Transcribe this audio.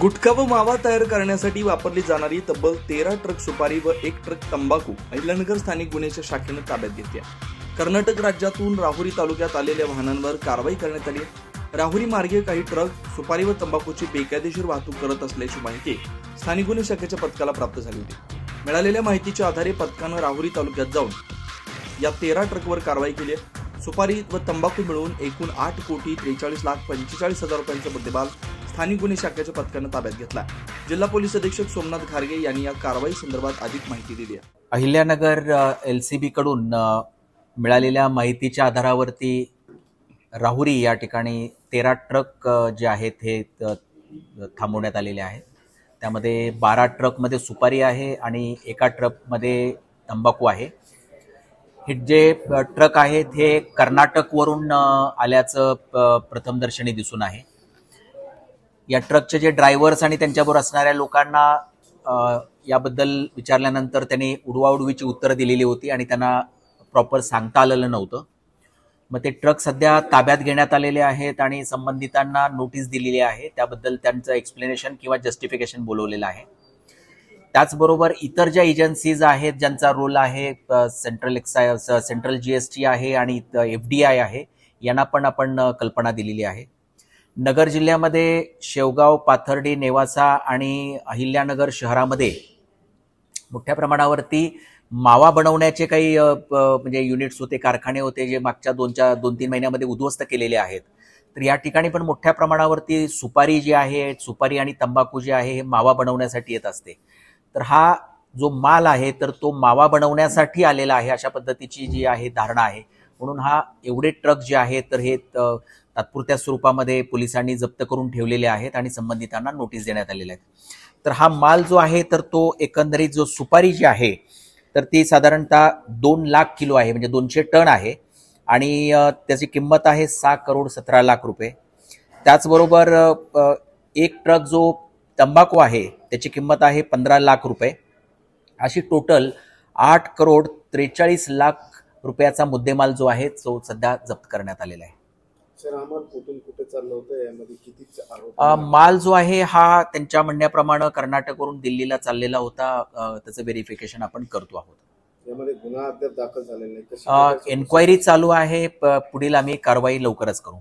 गुटखा व मावा तयार करण्यासाठी वापरली जाणारी तब्बल 13 ट्रक सुपारी व 1 ट्रक तंबाखू अहिल्यानगर स्थानिक गुन्ह्याच्या शाखेने ताब्यात घेतली आहे। कर्नाटक राज्यातून राहुरी तालुक्यात आलेल्या वाहनांवर कारवाई करण्यात आली आहे। राहुरी मार्गे काही ट्रक सुपारी व तंबाखूची बेकायदेशीर वाहतूक करत असल्याची माहिती स्थानिक गुन्हे शाखेच्या पथकाला प्राप्त झाली होती। मिळालेल्या माहितीच्या आधारे पथकाने राहुरी तालुक्यात जाऊन या 13 ट्रकवर कारवाई केली आहे। सुपारी व तंबाखू मिळून एकूण 8,43,45,00,000 रुपयांचा मुद्देमाल स्थानिक गुन्हे शाखेच्या पथकाने ताब्यात घेतला। जिल्हा पोलीस अधीक्षक सोमनाथ घारगे यांनी या कारवाई संदर्भात अधिक माहिती दिली आहे। अहिल्यानगर LCB कडून मिळालेल्या माहितीच्या आधारावरती राहुरी या ठिकाणी 13 ट्रक जे आहेत हे थांबवण्यात आलेले आहेत। त्यामध्ये 12 ट्रकमध्ये सुपारी आहे आणि एका ट्रकमध्ये तंबाखू आहे। हे जे ट्रक आहेत हे कर्नाटकवरून आल्याचं प्रथमदर्शनी दिसून आहे। या ट्रकचे जे ड्रायव्हर्स आणि त्यांच्याबरोबर असणाऱ्या लोकांना याबद्दल विचारल्यानंतर त्यांनी उडवाउडवीची उत्तरं दिलेली होती आणि त्यांना प्रॉपर सांगता आलेलं नव्हतं। मग ते ट्रक सध्या ताब्यात घेण्यात आलेले आहेत आणि संबंधितांना नोटीस दिलेली आहे। त्याबद्दल त्यांचं एक्सप्लेनेशन किंवा जस्टिफिकेशन बोलवलेलं आहे। त्याचबरोबर इतर ज्या एजन्सीज आहेत ज्यांचा रोल आहे, सेंट्रल GST आहे आणि FDI आहे, यांना पण आपण कल्पना दिलेली आहे। नगर जिल्ह्यामध्ये शेवगाव, पाथर्डी, नेवासा आणि अहिल्यानगर शहरामध्ये मोठ्या प्रमाणावरती मावा बनवण्याचे काही म्हणजे युनिट्स होते, कारखाने होते, जे मागच्या 2-3 महिन्यामध्ये उद्ध्वस्त केलेले आहेत। तर या ठिकाणी पण मोठ्या प्रमाणावरती सुपारी जी आहे, सुपारी आणि तंबाखू जे आहे हे मावा बनवण्यासाठी येत असते। तर हा जो माल आहे तर तो मावा बनवण्यासाठी आलेला आहे, अशा पद्धतीची जी आहे धारणा आहे। म्हणून हा एवढे ट्रक जे आहेत तर हे तात्पुरत्या स्वरूपामध्ये पोलिसांनी जप्त करून ठेवलेले आहेत आणि संबंधितांना नोटीस देण्यात आलेल्या आहेत। तर हा माल जो आहे तर तो एकंदरीत जो सुपारी जी आहे तर ती साधारणतः 2 लाख किलो आहे, म्हणजे 200 टन आहे आणि त्याची किंमत आहे 6,17,00,000 रुपये। त्याचबरोबर एक ट्रक जो तंबाखू आहे त्याची किंमत आहे 15 लाख रुपये। अशी टोटल 8,43,00,000 रुपयाचा मुद्देमाल जो आहे तो सध्या जप्त करण्यात आलेला आहे। माल जो आहे हा त्यांच्या म्हणण्याप्रमाणे कर्नाटकवरून दिल्लीला चाललेला होता। त्याचं व्हेरिफिकेशन आपण करतो आहोत। यामध्ये गुन्हा अद्याप दाखल झालेला नाही, एन्क्वायरी चालू आहे। पुढील आम्ही कारवाई लवकरच करू।